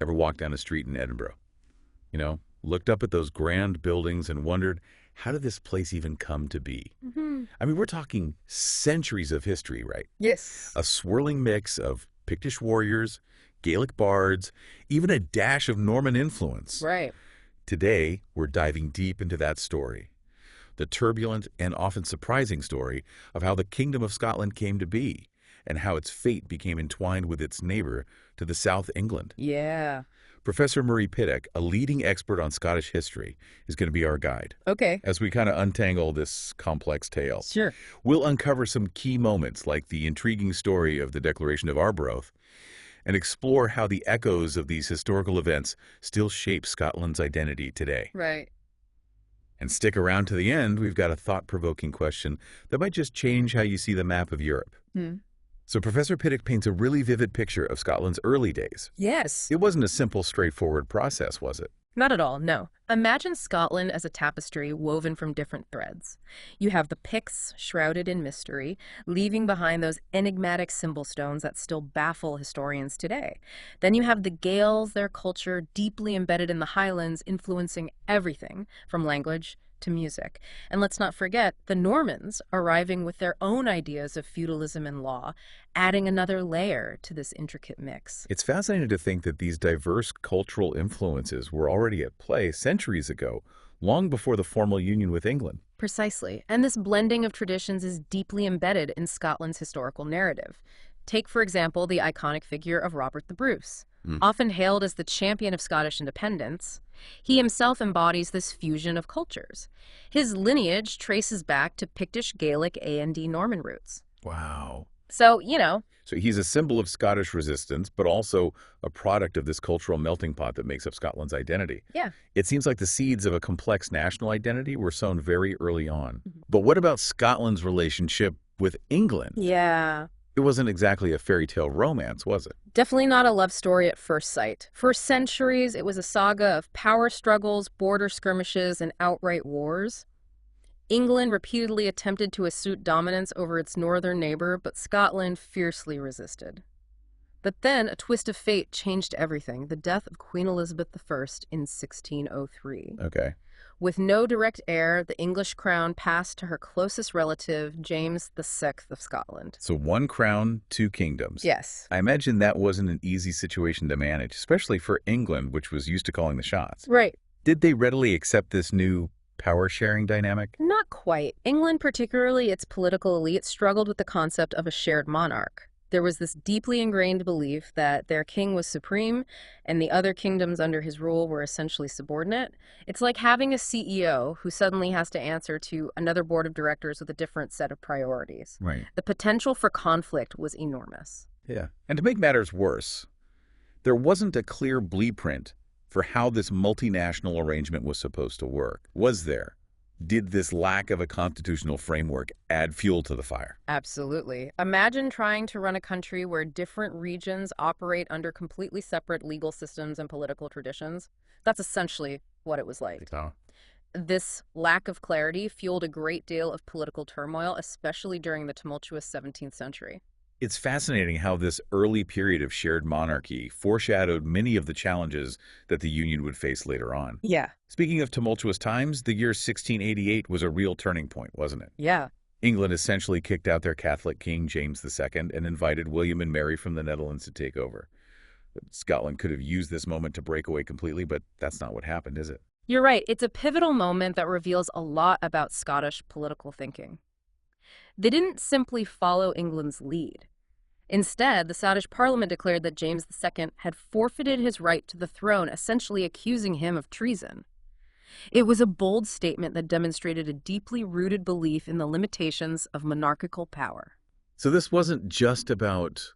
Ever walked down a street in Edinburgh? Looked up at those grand buildings and wondered, how did this place even come to be? Hmm. I mean, we're talking centuries of history, right? Yes. A swirling mix of Pictish warriors, Gaelic bards, even a dash of Norman influence. Right. Today, we're diving deep into that story, the turbulent and often surprising story of how the Kingdom of Scotland came to be and how its fate became entwined with its neighbor to the south, England. Yeah. Professor Murray Pittock, a leading expert on Scottish history, is going to be our guide Okay. as we kind of untangle this complex tale. Sure. We'll uncover some key moments like the intriguing story of the Declaration of Arbroath and explore how the echoes of these historical events still shape Scotland's identity today. Right. And stick around to the end, we've got a thought-provoking question that might just change how you see the map of Europe. Hmm. So Professor Pittock paints a really vivid picture of Scotland's early days. Yes. It wasn't a simple, straightforward process, was it? Not at all, no. Imagine Scotland as a tapestry woven from different threads. You have the Picts, shrouded in mystery, leaving behind those enigmatic symbol stones that still baffle historians today. Then you have the Gaels, their culture deeply embedded in the Highlands, influencing everything from language to music. And let's not forget the Normans arriving with their own ideas of feudalism and law, adding another layer to this intricate mix. It's fascinating to think that these diverse cultural influences were already at play centuries ago, long before the formal union with England. Precisely. And this blending of traditions is deeply embedded in Scotland's historical narrative. Take, for example, the iconic figure of Robert the Bruce. Often hailed as the champion of Scottish independence, he himself embodies this fusion of cultures. His lineage traces back to Pictish, Gaelic, A&D Norman roots. Wow. So, So he's a symbol of Scottish resistance, but also a product of this cultural melting pot that makes up Scotland's identity. yeah. It seems like the seeds of a complex national identity were sown very early on. But what about Scotland's relationship with England? Yeah. It wasn't exactly a fairy tale romance, was it? Definitely not a love story at first sight. For centuries, it was a saga of power struggles, border skirmishes, and outright wars. England repeatedly attempted to assert dominance over its northern neighbor, but Scotland fiercely resisted. But then a twist of fate changed everything, the death of Queen Elizabeth I in 1603. Okay. With no direct heir, the English crown passed to her closest relative, James VI of Scotland. So one crown, two kingdoms. Yes. I imagine that wasn't an easy situation to manage, especially for England, which was used to calling the shots. Right. Did they readily accept this new power-sharing dynamic? Not quite. England, particularly its political elite, struggled with the concept of a shared monarch. There was this deeply ingrained belief that their king was supreme and the other kingdoms under his rule were essentially subordinate. It's like having a CEO who suddenly has to answer to another board of directors with a different set of priorities. Right. The potential for conflict was enormous. Yeah. And to make matters worse, there wasn't a clear blueprint for how this multinational arrangement was supposed to work, was there? Did this lack of a constitutional framework add fuel to the fire? Absolutely. Imagine trying to run a country where different regions operate under completely separate legal systems and political traditions. That's essentially what it was like. Oh. This lack of clarity fueled a great deal of political turmoil, especially during the tumultuous 17th century. It's fascinating how this early period of shared monarchy foreshadowed many of the challenges that the Union would face later on. Yeah. Speaking of tumultuous times, the year 1688 was a real turning point, wasn't it? Yeah. England essentially kicked out their Catholic king, James II, and invited William and Mary from the Netherlands to take over. Scotland could have used this moment to break away completely, but that's not what happened, is it? You're right. It's a pivotal moment that reveals a lot about Scottish political thinking. They didn't simply follow England's lead. Instead, the Scottish Parliament declared that James II had forfeited his right to the throne, essentially accusing him of treason. It was a bold statement that demonstrated a deeply rooted belief in the limitations of monarchical power. So this wasn't just about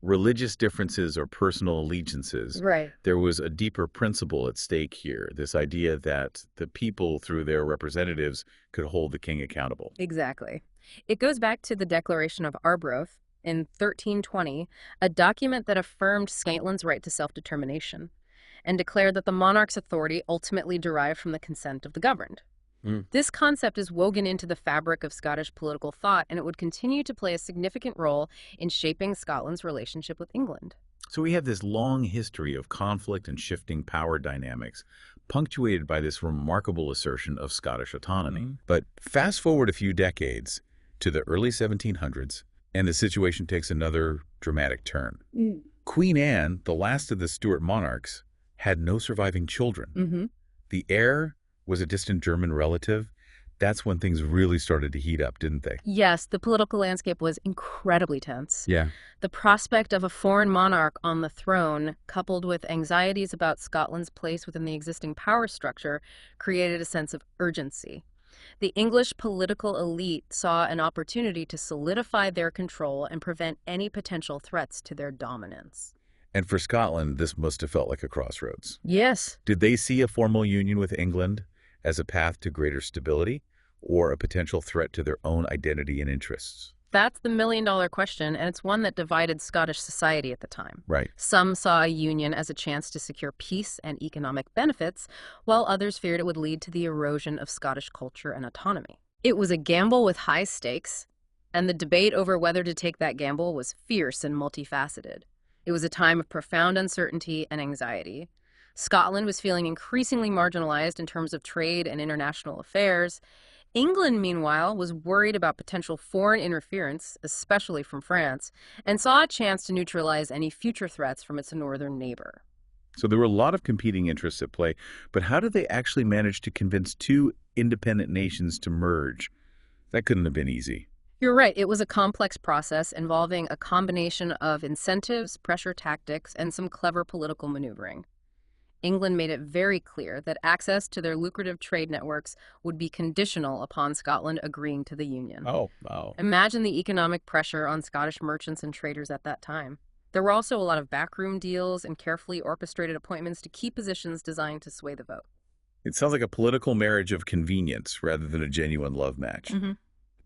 religious differences or personal allegiances. Right. There was a deeper principle at stake here, this idea that the people, through their representatives, could hold the king accountable. Exactly. It goes back to the Declaration of Arbroath in 1320, a document that affirmed Scotland's right to self-determination and declared that the monarch's authority ultimately derived from the consent of the governed. This concept is woven into the fabric of Scottish political thought, and it would continue to play a significant role in shaping Scotland's relationship with England. So we have this long history of conflict and shifting power dynamics, punctuated by this remarkable assertion of Scottish autonomy. But fast forward a few decades to the early 1700s, and the situation takes another dramatic turn. Queen Anne, the last of the Stuart monarchs, had no surviving children. The heir was a distant German relative. That's when things really started to heat up, didn't they? Yes, the political landscape was incredibly tense. Yeah. The prospect of a foreign monarch on the throne, coupled with anxieties about Scotland's place within the existing power structure, created a sense of urgency. The English political elite saw an opportunity to solidify their control and prevent any potential threats to their dominance. And for Scotland, this must have felt like a crossroads. Yes. Did they see a formal union with England as a path to greater stability, or a potential threat to their own identity and interests? That's the million-dollar question, and it's one that divided Scottish society at the time. Right. Some saw a union as a chance to secure peace and economic benefits, while others feared it would lead to the erosion of Scottish culture and autonomy. It was a gamble with high stakes, and the debate over whether to take that gamble was fierce and multifaceted. It was a time of profound uncertainty and anxiety. Scotland was feeling increasingly marginalized in terms of trade and international affairs. England, meanwhile, was worried about potential foreign interference, especially from France, and saw a chance to neutralize any future threats from its northern neighbor. So there were a lot of competing interests at play, but how did they actually manage to convince two independent nations to merge? That couldn't have been easy. You're right, it was a complex process involving a combination of incentives, pressure tactics, and some clever political maneuvering. England made it very clear that access to their lucrative trade networks would be conditional upon Scotland agreeing to the union. Oh, wow. Imagine the economic pressure on Scottish merchants and traders at that time. There were also a lot of backroom deals and carefully orchestrated appointments to key positions designed to sway the vote. It sounds like a political marriage of convenience rather than a genuine love match.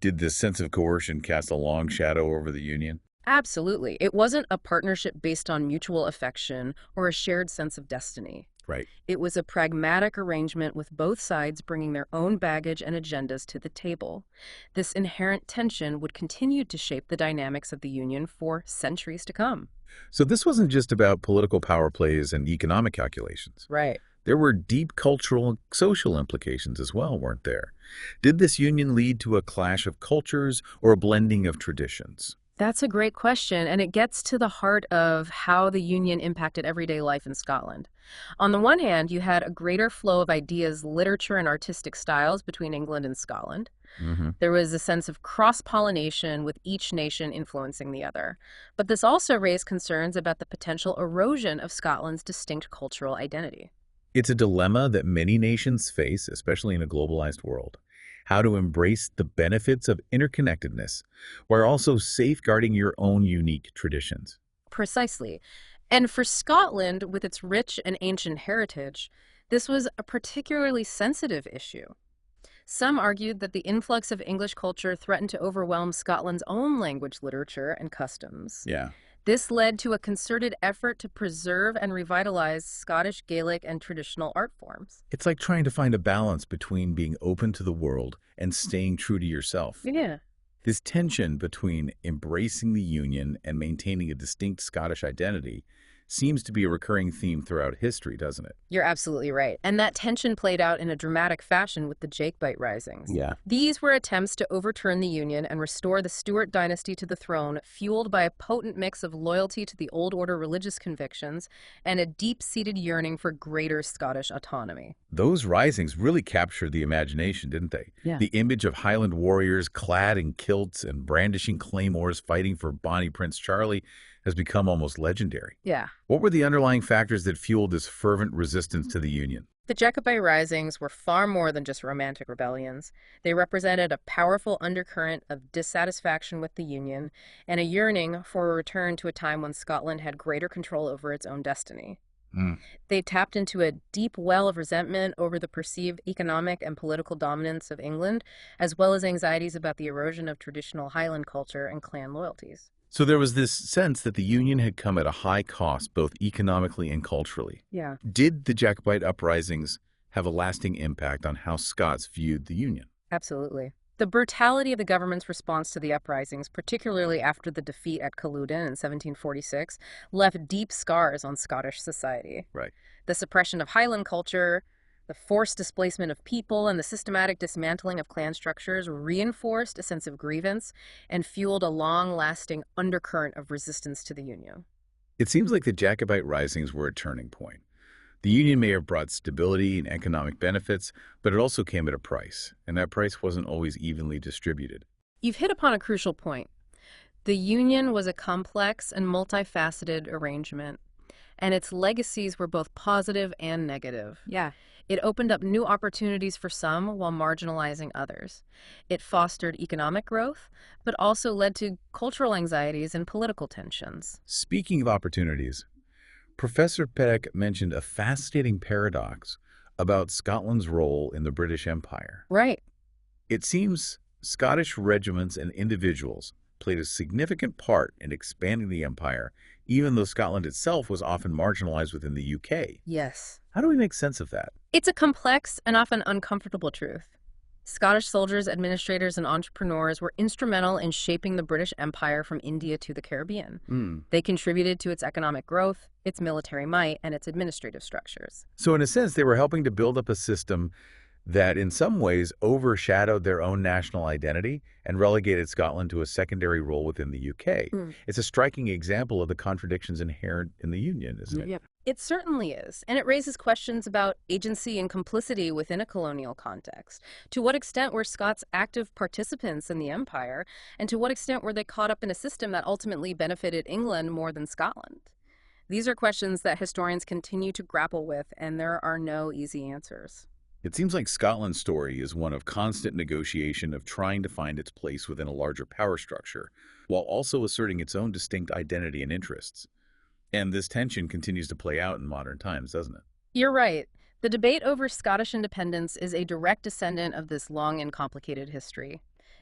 Did this sense of coercion cast a long shadow over the union? Absolutely. It wasn't a partnership based on mutual affection or a shared sense of destiny. Right. It was a pragmatic arrangement with both sides bringing their own baggage and agendas to the table. This inherent tension would continue to shape the dynamics of the Union for centuries to come. So this wasn't just about political power plays and economic calculations. Right. There were deep cultural and social implications as well, weren't there? Did this union lead to a clash of cultures or a blending of traditions? That's a great question, and it gets to the heart of how the Union impacted everyday life in Scotland. On the one hand, you had a greater flow of ideas, literature, and artistic styles between England and Scotland. There was a sense of cross-pollination with each nation influencing the other. But this also raised concerns about the potential erosion of Scotland's distinct cultural identity. It's a dilemma that many nations face, especially in a globalized world. How to embrace the benefits of interconnectedness while also safeguarding your own unique traditions. Precisely. And for Scotland, with its rich and ancient heritage, this was a particularly sensitive issue. Some argued that the influx of English culture threatened to overwhelm Scotland's own language, literature, and customs. Yeah. This led to a concerted effort to preserve and revitalize Scottish, Gaelic, and traditional art forms. It's like trying to find a balance between being open to the world and staying true to yourself. Yeah. This tension between embracing the Union and maintaining a distinct Scottish identity seems to be a recurring theme throughout history, doesn't it? You're absolutely right. And that tension played out in a dramatic fashion with the Jacobite risings. Yeah. These were attempts to overturn the Union and restore the Stuart dynasty to the throne, fueled by a potent mix of loyalty to the old order religious convictions and a deep-seated yearning for greater Scottish autonomy. Those risings really captured the imagination, didn't they? Yeah. The image of Highland warriors clad in kilts and brandishing claymores fighting for Bonnie Prince Charlie has become almost legendary. Yeah. What were the underlying factors that fueled this fervent resistance to the Union? The Jacobite risings were far more than just romantic rebellions. They represented a powerful undercurrent of dissatisfaction with the Union and a yearning for a return to a time when Scotland had greater control over its own destiny. They tapped into a deep well of resentment over the perceived economic and political dominance of England, as well as anxieties about the erosion of traditional Highland culture and clan loyalties. So there was this sense that the Union had come at a high cost, both economically and culturally. Yeah. Did the Jacobite uprisings have a lasting impact on how Scots viewed the Union? Absolutely. The brutality of the government's response to the uprisings, particularly after the defeat at Culloden in 1746, left deep scars on Scottish society. Right. The suppression of Highland culture, the forced displacement of people, and the systematic dismantling of clan structures reinforced a sense of grievance and fueled a long-lasting undercurrent of resistance to the Union. It seems like the Jacobite risings were a turning point. The Union may have brought stability and economic benefits, but it also came at a price, and that price wasn't always evenly distributed. You've hit upon a crucial point. The Union was a complex and multifaceted arrangement, and its legacies were both positive and negative. Yeah. It opened up new opportunities for some while marginalizing others. It fostered economic growth, but also led to cultural anxieties and political tensions. Speaking of opportunities, Professor Peck mentioned a fascinating paradox about Scotland's role in the British Empire. Right. It seems Scottish regiments and individuals played a significant part in expanding the empire, even though Scotland itself was often marginalized within the UK. Yes. How do we make sense of that? It's a complex and often uncomfortable truth. Scottish soldiers, administrators, and entrepreneurs were instrumental in shaping the British Empire from India to the Caribbean. They contributed to its economic growth, its military might, and its administrative structures. So in a sense, they were helping to build up a system that in some ways overshadowed their own national identity and relegated Scotland to a secondary role within the UK. It's a striking example of the contradictions inherent in the Union, isn't it? Yep. It certainly is, and it raises questions about agency and complicity within a colonial context. To what extent were Scots active participants in the empire, and to what extent were they caught up in a system that ultimately benefited England more than Scotland? These are questions that historians continue to grapple with, and there are no easy answers. It seems like Scotland's story is one of constant negotiation of trying to find its place within a larger power structure, while also asserting its own distinct identity and interests. And this tension continues to play out in modern times, doesn't it? You're right. The debate over Scottish independence is a direct descendant of this long and complicated history.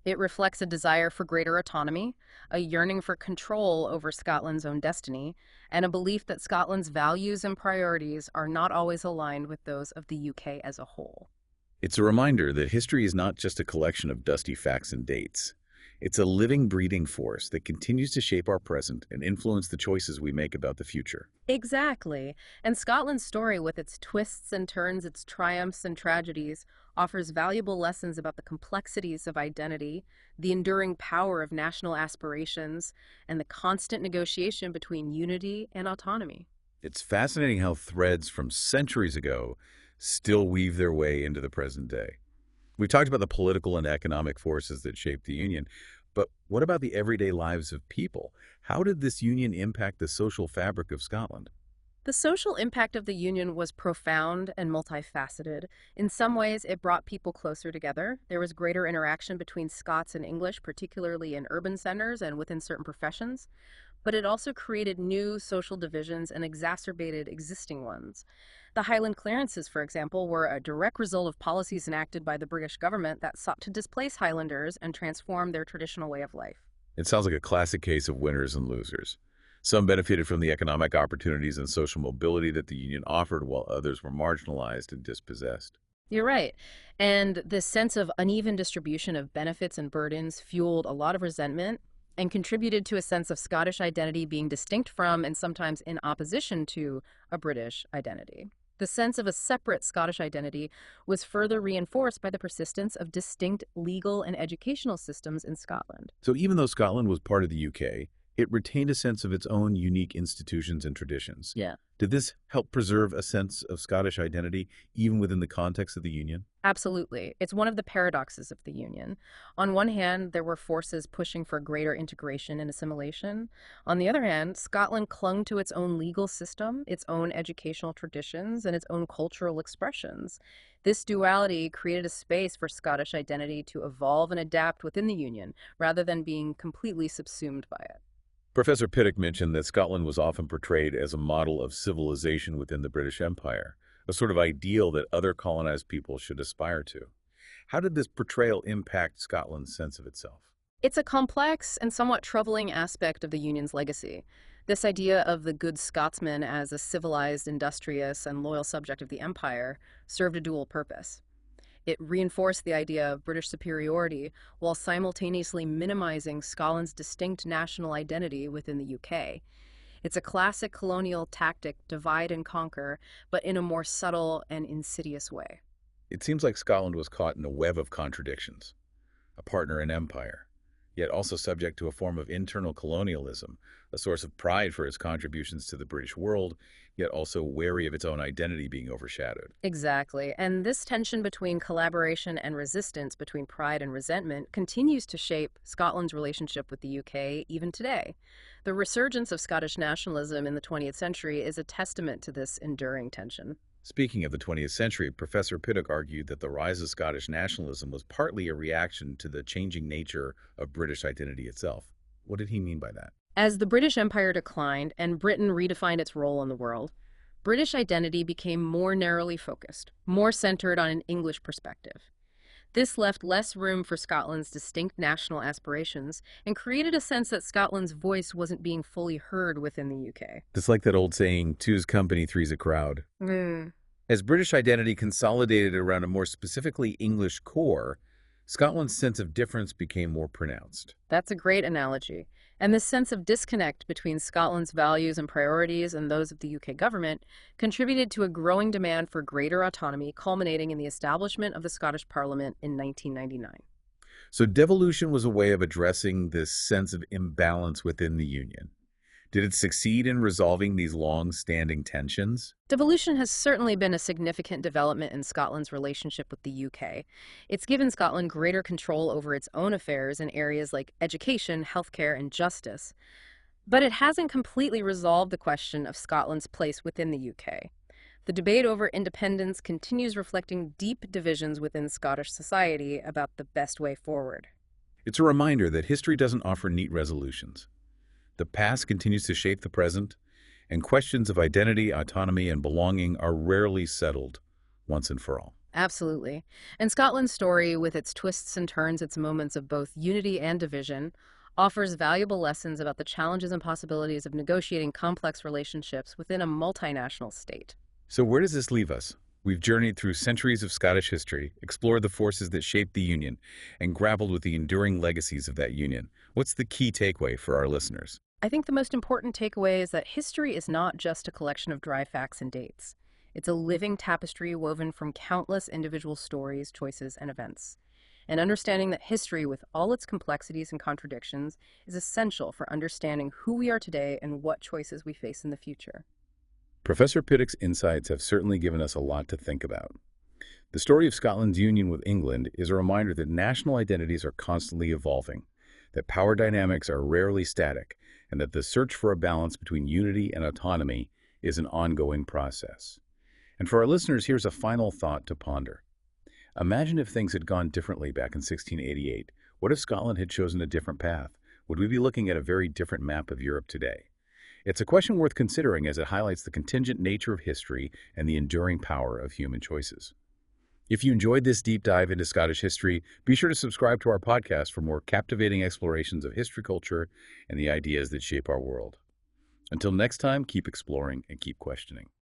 It reflects a desire for greater autonomy, a yearning for control over Scotland's own destiny, and a belief that Scotland's values and priorities are not always aligned with those of the UK as a whole. It's a reminder that history is not just a collection of dusty facts and dates. It's a living, breathing force that continues to shape our present and influence the choices we make about the future. Exactly. And Scotland's story, with its twists and turns, its triumphs and tragedies, offers valuable lessons about the complexities of identity, the enduring power of national aspirations, and the constant negotiation between unity and autonomy. It's fascinating how threads from centuries ago still weave their way into the present day. We've talked about the political and economic forces that shaped the Union, but what about the everyday lives of people? How did this Union impact the social fabric of Scotland? The social impact of the Union was profound and multifaceted. In some ways, it brought people closer together. There was greater interaction between Scots and English, particularly in urban centers and within certain professions. But it also created new social divisions and exacerbated existing ones. The Highland clearances, for example, were a direct result of policies enacted by the British government that sought to displace Highlanders and transform their traditional way of life. It sounds like a classic case of winners and losers. Some benefited from the economic opportunities and social mobility that the Union offered, while others were marginalized and dispossessed. You're right. And this sense of uneven distribution of benefits and burdens fueled a lot of resentment and contributed to a sense of Scottish identity being distinct from and sometimes in opposition to a British identity. The sense of a separate Scottish identity was further reinforced by the persistence of distinct legal and educational systems in Scotland. So even though Scotland was part of the UK, it retained a sense of its own unique institutions and traditions. Yeah. Did this help preserve a sense of Scottish identity even within the context of the Union? Absolutely. It's one of the paradoxes of the Union. On one hand, there were forces pushing for greater integration and assimilation. On the other hand, Scotland clung to its own legal system, its own educational traditions, and its own cultural expressions. This duality created a space for Scottish identity to evolve and adapt within the Union, rather than being completely subsumed by it. Professor Pittock mentioned that Scotland was often portrayed as a model of civilization within the British Empire, a sort of ideal that other colonized people should aspire to. How did this portrayal impact Scotland's sense of itself? It's a complex and somewhat troubling aspect of the Union's legacy. This idea of the good Scotsman as a civilized, industrious, and loyal subject of the empire served a dual purpose. It reinforced the idea of British superiority while simultaneously minimizing Scotland's distinct national identity within the UK. It's a classic colonial tactic, divide and conquer, but in a more subtle and insidious way. It seems like Scotland was caught in a web of contradictions, a partner in empire, yet also subject to a form of internal colonialism, a source of pride for its contributions to the British world, yet also wary of its own identity being overshadowed. Exactly. And this tension between collaboration and resistance, between pride and resentment, continues to shape Scotland's relationship with the UK even today. The resurgence of Scottish nationalism in the 20th century is a testament to this enduring tension. Speaking of the 20th century, Professor Piddock argued that the rise of Scottish nationalism was partly a reaction to the changing nature of British identity itself. What did he mean by that? As the British Empire declined and Britain redefined its role in the world, British identity became more narrowly focused, more centered on an English perspective. This left less room for Scotland's distinct national aspirations and created a sense that Scotland's voice wasn't being fully heard within the UK. It's like that old saying, two's company, three's a crowd. Mm. As British identity consolidated around a more specifically English core, Scotland's sense of difference became more pronounced. That's a great analogy. And this sense of disconnect between Scotland's values and priorities and those of the UK government contributed to a growing demand for greater autonomy, culminating in the establishment of the Scottish Parliament in 1999. So devolution was a way of addressing this sense of imbalance within the Union. Did it succeed in resolving these long-standing tensions? Devolution has certainly been a significant development in Scotland's relationship with the UK. It's given Scotland greater control over its own affairs in areas like education, healthcare, and justice. But it hasn't completely resolved the question of Scotland's place within the UK. The debate over independence continues, reflecting deep divisions within Scottish society about the best way forward. It's a reminder that history doesn't offer neat resolutions. The past continues to shape the present, and questions of identity, autonomy, and belonging are rarely settled once and for all. Absolutely. And Scotland's story, with its twists and turns, its moments of both unity and division, offers valuable lessons about the challenges and possibilities of negotiating complex relationships within a multinational state. So where does this leave us? We've journeyed through centuries of Scottish history, explored the forces that shaped the Union, and grappled with the enduring legacies of that Union. What's the key takeaway for our listeners? I think the most important takeaway is that history is not just a collection of dry facts and dates. It's a living tapestry woven from countless individual stories, choices, and events. And understanding that history, with all its complexities and contradictions, is essential for understanding who we are today and what choices we face in the future. Professor Piddock's insights have certainly given us a lot to think about. The story of Scotland's union with England is a reminder that national identities are constantly evolving, that power dynamics are rarely static, and that the search for a balance between unity and autonomy is an ongoing process. And for our listeners, here's a final thought to ponder. Imagine if things had gone differently back in 1688. What if Scotland had chosen a different path? Would we be looking at a very different map of Europe today? It's a question worth considering as it highlights the contingent nature of history and the enduring power of human choices. If you enjoyed this deep dive into Scottish history, be sure to subscribe to our podcast for more captivating explorations of history, culture, and the ideas that shape our world. Until next time, keep exploring and keep questioning.